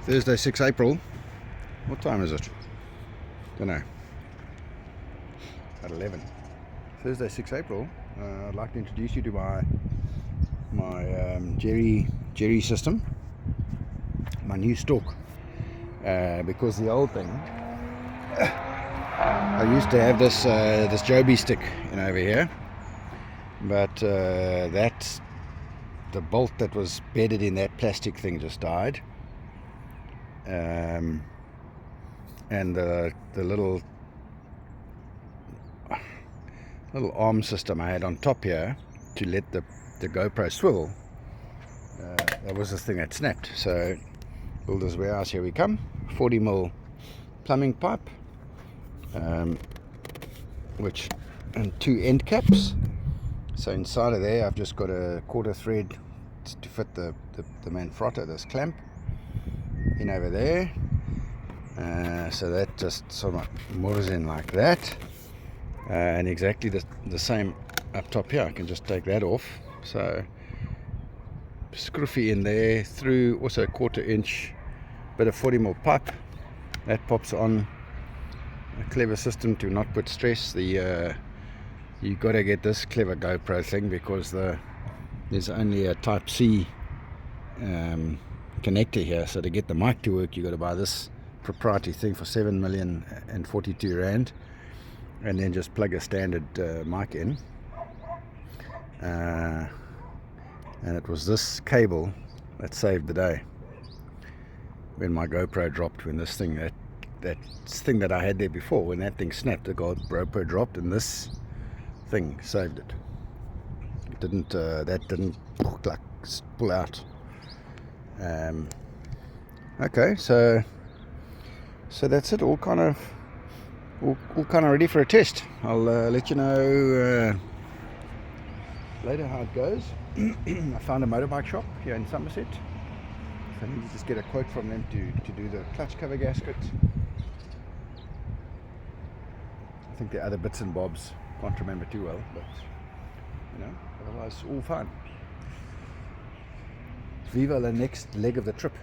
Thursday, 6 April. What time is it? Don't know. At 11. Thursday, 6 April. I'd like to introduce you to my Jerry system, my new stalk. Because the old thing, I used to have this Joby stick over here, but that the bolt that was bedded in that plastic thing just died. And the little arm system I had on top here to let the GoPro swivel, that was the thing that snapped. So builder's warehouse, here we come. 40mm plumbing pipe, and 2 end caps. So inside of there I've just got a quarter thread to fit the Manfrotto, this clamp, in over there. So that just sort of moves in like that, and exactly the same up top here. I can just take that off. So scruffy in there, through also a 1/4 inch bit of 40mm pipe that pops on. A clever system to not put stress. You got to get this clever GoPro thing because there's only a Type C connector here, so to get the mic to work you got to buy this proprietary thing for 7,042 rand, and then just plug a standard mic in, and it was this cable that saved the day when my GoPro dropped. When this thing that thing that I had there before, when that thing snapped, the GoPro dropped, and this thing saved it. It didn't that didn't like pull out. Okay, so that's it. All kind of ready for a test. I'll let you know later how it goes. I found a motorbike shop here in Somerset, so I need to just get a quote from them to do the clutch cover gasket. I think the other bits and bobs, can't remember too well, but otherwise all fine. Viva the next leg of the trip.